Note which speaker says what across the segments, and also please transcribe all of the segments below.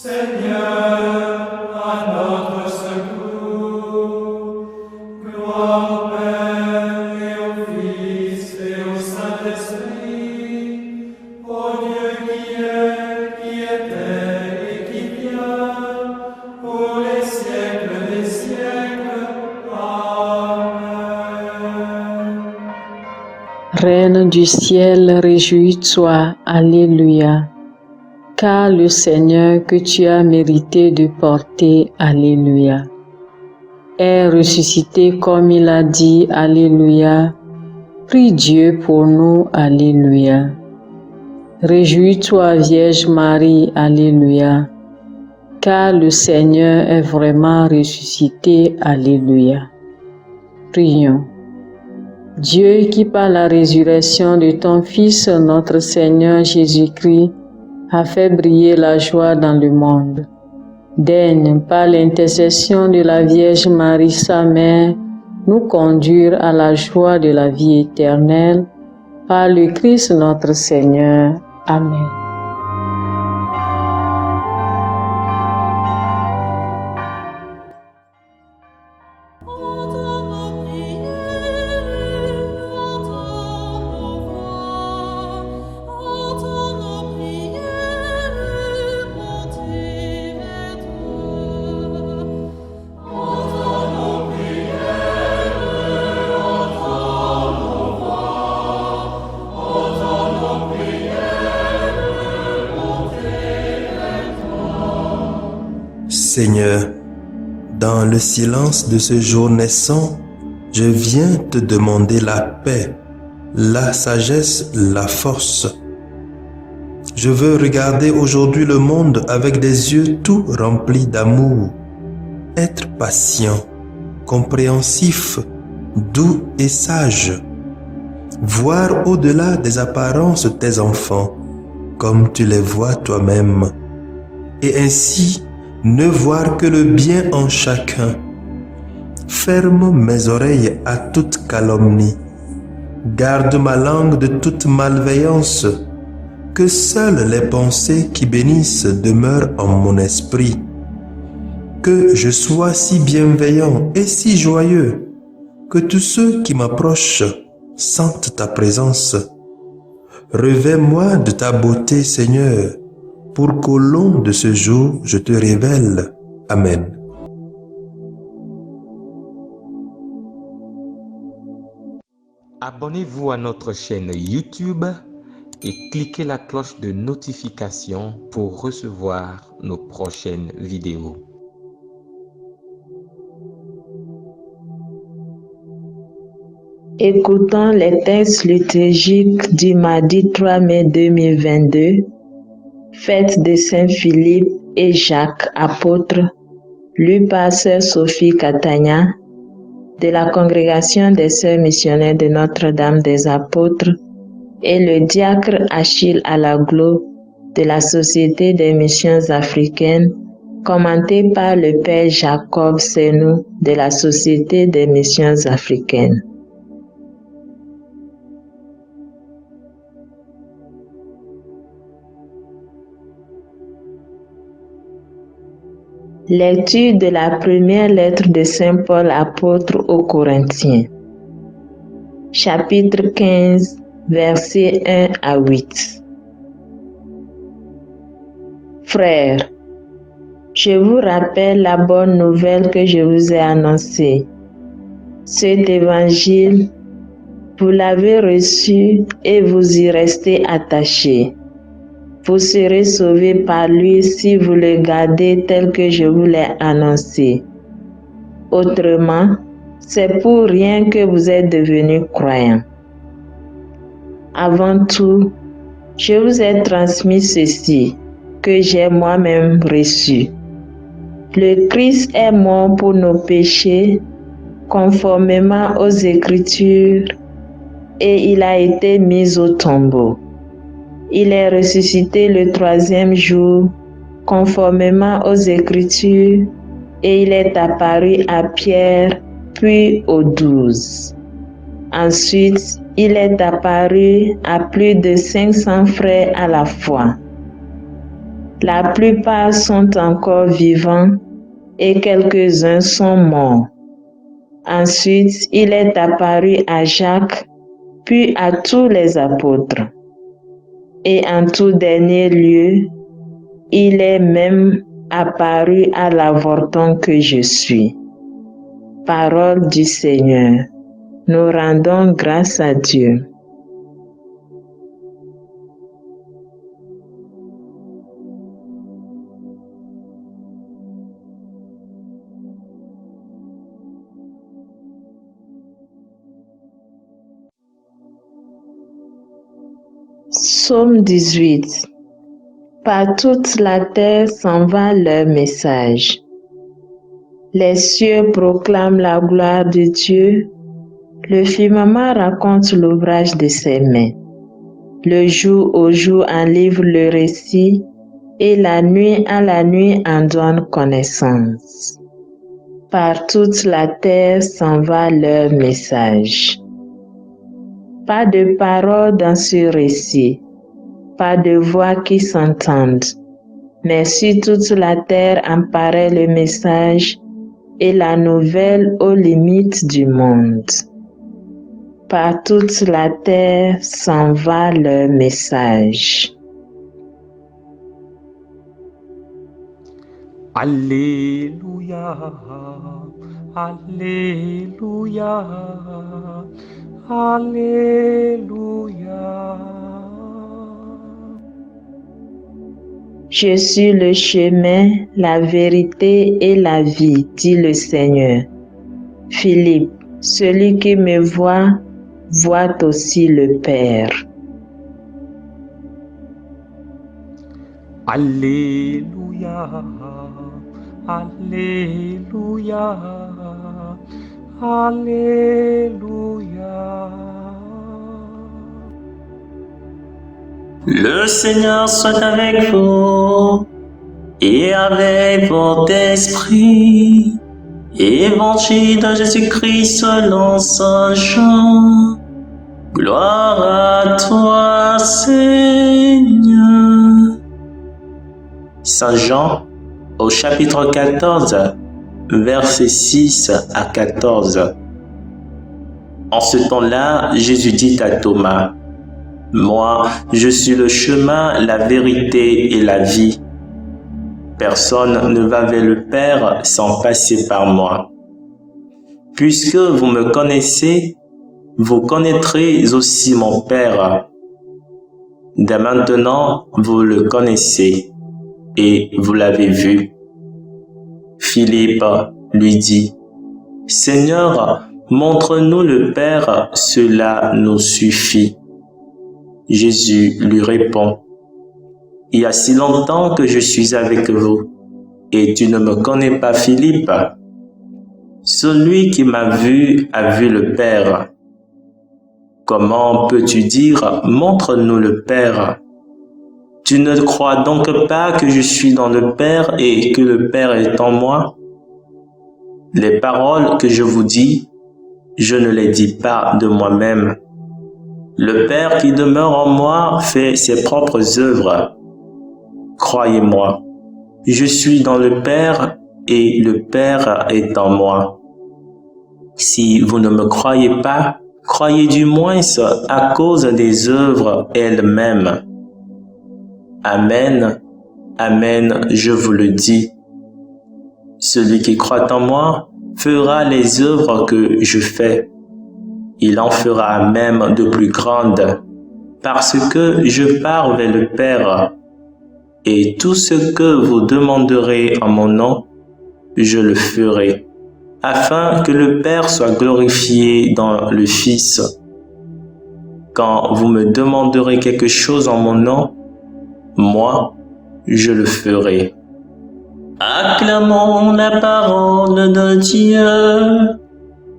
Speaker 1: Seigneur, à notre secours. Gloire au Père et au Fils et au Saint-Esprit, au Dieu qui est, qui était et qui vient, pour les siècles des siècles. Amen.
Speaker 2: Reine du ciel, réjouis-toi, Alléluia. Car le Seigneur que tu as mérité de porter, Alléluia, est ressuscité comme il a dit, Alléluia. Prie Dieu pour nous, Alléluia. Réjouis-toi, Vierge Marie, Alléluia, car le Seigneur est vraiment ressuscité, Alléluia. Prions. Dieu qui par la résurrection de ton Fils, notre Seigneur Jésus-Christ, a fait briller la joie dans le monde. Daigne, par l'intercession de la Vierge Marie, sa mère, nous conduire à la joie de la vie éternelle. Par le Christ notre Seigneur. Amen.
Speaker 3: Seigneur, dans le silence de ce jour naissant, je viens te demander la paix, la sagesse, la force. Je veux regarder aujourd'hui le monde avec des yeux tout remplis d'amour, être patient, compréhensif, doux et sage, voir au-delà des apparences tes enfants, comme tu les vois toi-même, et ainsi ne voir que le bien en chacun. Ferme mes oreilles à toute calomnie. Garde ma langue de toute malveillance. Que seules les pensées qui bénissent demeurent en mon esprit. Que je sois si bienveillant et si joyeux que tous ceux qui m'approchent sentent ta présence. Revêts-moi de ta beauté, Seigneur, pour qu'au long de ce jour, je te révèle. Amen.
Speaker 4: Abonnez-vous à notre chaîne YouTube et cliquez la cloche de notification pour recevoir nos prochaines vidéos.
Speaker 5: Écoutons les textes liturgiques du mardi 3 mai 2022. Fête de Saint-Philippe et Jacques, apôtres, lu par Sœur Sophie Catania, de la Congrégation des Sœurs missionnaires de Notre-Dame des Apôtres, et le diacre Achille Alaglo de la Société des Missions africaines, commenté par le Père Jacob Senou de la Société des Missions africaines. Lecture de la première lettre de Saint Paul apôtre aux Corinthiens. Chapitre 15, versets 1 à 8. Frères, je vous rappelle la bonne nouvelle que je vous ai annoncée. Cet évangile, vous l'avez reçu et vous y restez attachés. Vous serez sauvés par lui si vous le gardez tel que je vous l'ai annoncé. Autrement, c'est pour rien que vous êtes devenus croyants. Avant tout, je vous ai transmis ceci, que j'ai moi-même reçu. Le Christ est mort pour nos péchés, conformément aux Écritures, et il a été mis au tombeau. Il est ressuscité le troisième jour, conformément aux Écritures, et il est apparu à Pierre, puis aux 12. Ensuite, il est apparu à plus de 500 frères à la fois. La plupart sont encore vivants et quelques-uns sont morts. Ensuite, il est apparu à Jacques, puis à tous les apôtres. Et en tout dernier lieu, il est même apparu à l'avorton que je suis. Parole du Seigneur. Nous rendons grâce à Dieu. Psaume 18. Par toute la terre s'en va leur message. Les cieux proclament la gloire de Dieu. Le firmament raconte l'ouvrage de ses mains. Le jour au jour en livre le récit et la nuit à la nuit en donne connaissance. Par toute la terre s'en va leur message. Pas de paroles dans ce récit, pas de voix qui s'entendent, mais sur toute la terre apparaît le message et la nouvelle aux limites du monde. Par toute la terre s'en va leur message.
Speaker 4: Alléluia, Alléluia, Alléluia.
Speaker 5: Je suis le chemin, la vérité et la vie, dit le Seigneur. Philippe, celui qui me voit aussi le Père.
Speaker 4: Alléluia, Alléluia, Alléluia.
Speaker 6: Le Seigneur soit avec vous et avec votre esprit. Évangile de Jésus-Christ selon Saint Jean. Gloire à toi, Seigneur. Saint Jean, au chapitre 14, versets 6 à 14. En ce temps-là, Jésus dit à Thomas, « Moi, je suis le chemin, la vérité et la vie. Personne ne va vers le Père sans passer par moi. Puisque vous me connaissez, vous connaîtrez aussi mon Père. Dès maintenant, vous le connaissez et vous l'avez vu. » Philippe lui dit, « Seigneur, montre-nous le Père, cela nous suffit. » Jésus lui répond, « Il y a si longtemps que je suis avec vous, et tu ne me connais pas, Philippe. Celui qui m'a vu a vu le Père. Comment peux-tu dire, montre-nous le Père? Tu ne crois donc pas que je suis dans le Père et que le Père est en moi? Les paroles que je vous dis, je ne les dis pas de moi-même. Le Père qui demeure en moi fait ses propres œuvres. Croyez-moi, je suis dans le Père et le Père est en moi. Si vous ne me croyez pas, croyez du moins à cause des œuvres elles-mêmes. Amen, amen, je vous le dis. Celui qui croit en moi fera les œuvres que je fais. Il en fera même de plus grandes, parce que je pars vers le Père. Et tout ce que vous demanderez en mon nom, je le ferai, afin que le Père soit glorifié dans le Fils. Quand vous me demanderez quelque chose en mon nom, moi, je le ferai. Acclamons la parole de Dieu.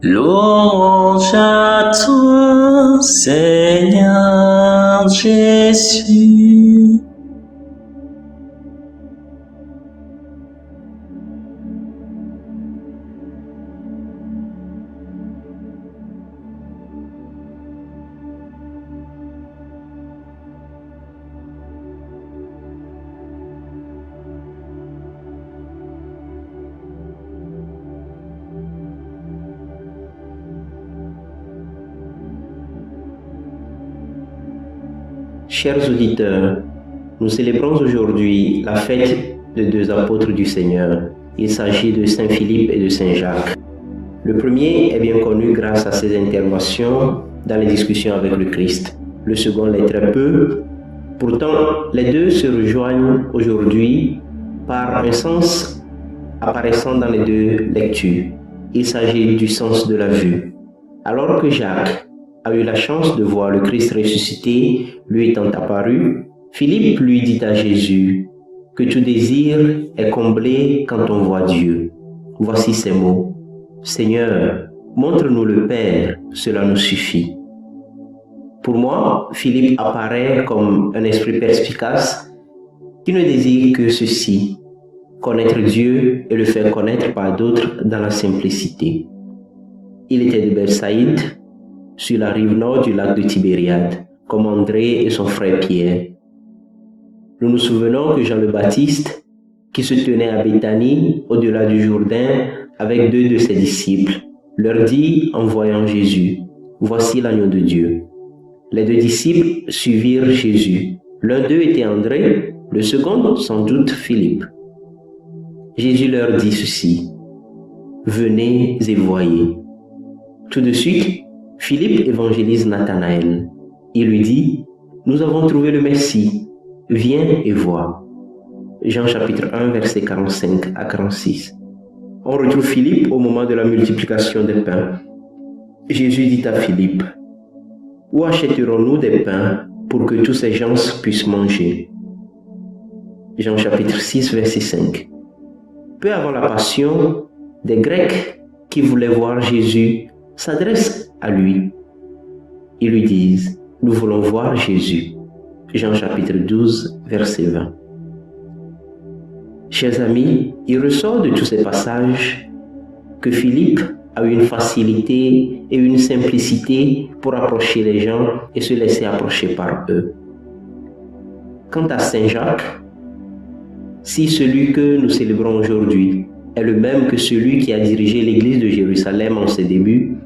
Speaker 6: Louange à toi, Seigneur Jésus.
Speaker 7: Chers auditeurs, nous célébrons aujourd'hui la fête de deux apôtres du Seigneur. Il s'agit de Saint Philippe et de Saint Jacques. Le premier est bien connu grâce à ses interventions dans les discussions avec le Christ. Le second l'est très peu. Pourtant, les deux se rejoignent aujourd'hui par un sens apparaissant dans les deux lectures. Il s'agit du sens de la vue. Alors que Jacques a eu la chance de voir le Christ ressuscité lui étant apparu, Philippe lui dit à Jésus que tout désir est comblé quand on voit Dieu. Voici ces mots. Seigneur, montre-nous le Père, cela nous suffit. Pour moi, Philippe apparaît comme un esprit perspicace qui ne désire que ceci, connaître Dieu et le faire connaître par d'autres dans la simplicité. Il était de Bethsaïde, sur la rive nord du lac de Tibériade, comme André et son frère Pierre. Nous nous souvenons que Jean le Baptiste, qui se tenait à Béthanie, au-delà du Jourdain, avec deux de ses disciples, leur dit en voyant Jésus, « Voici l'agneau de Dieu ». Les deux disciples suivirent Jésus. L'un d'eux était André, le second, sans doute, Philippe. Jésus leur dit ceci, « Venez et voyez ». Tout de suite, Philippe évangélise Nathanaël. Il lui dit, « Nous avons trouvé le Messie, viens et vois ». Jean chapitre 1, versets 45 à 46. On retrouve Philippe au moment de la multiplication des pains. Jésus dit à Philippe, « Où achèterons-nous des pains pour que tous ces gens puissent manger ?» Jean chapitre 6, verset 5. Peu avant la Passion, des Grecs qui voulaient voir Jésus s'adressent à lui. Ils lui disent, « Nous voulons voir Jésus. » Jean chapitre 12, verset 20. Chers amis, il ressort de tous ces passages que Philippe a eu une facilité et une simplicité pour approcher les gens et se laisser approcher par eux. Quant à Saint Jacques, si celui que nous célébrons aujourd'hui est le même que celui qui a dirigé l'église de Jérusalem en ses débuts,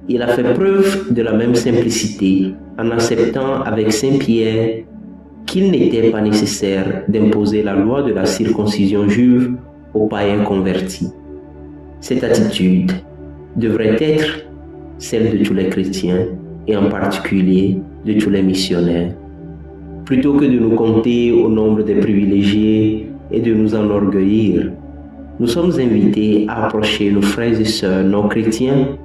Speaker 7: il a fait preuve de la même simplicité en acceptant avec Saint Pierre qu'il n'était pas nécessaire d'imposer la loi de la circoncision juive aux païens convertis. Cette attitude devrait être celle de tous les chrétiens et en particulier de tous les missionnaires. Plutôt que de nous compter au nombre des privilégiés et de nous enorgueillir, nous sommes invités à approcher nos frères et sœurs non chrétiens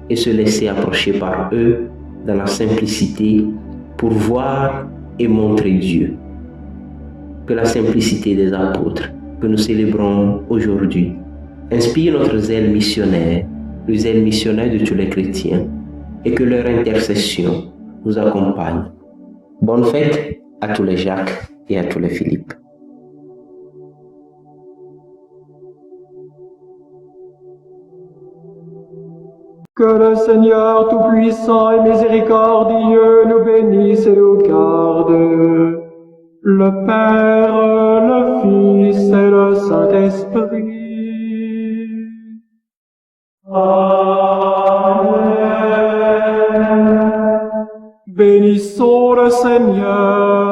Speaker 7: et se laisser approcher par eux dans la simplicité pour voir et montrer Dieu. Que la simplicité des apôtres que nous célébrons aujourd'hui inspire notre zèle missionnaire, le zèle missionnaire de tous les chrétiens, et que leur intercession nous accompagne. Bonne fête à tous les Jacques et à tous les Philippe.
Speaker 1: Que le Seigneur Tout-Puissant et Miséricordieux nous bénisse et nous garde, le Père, le Fils et le Saint-Esprit. Amen. Bénissons le Seigneur.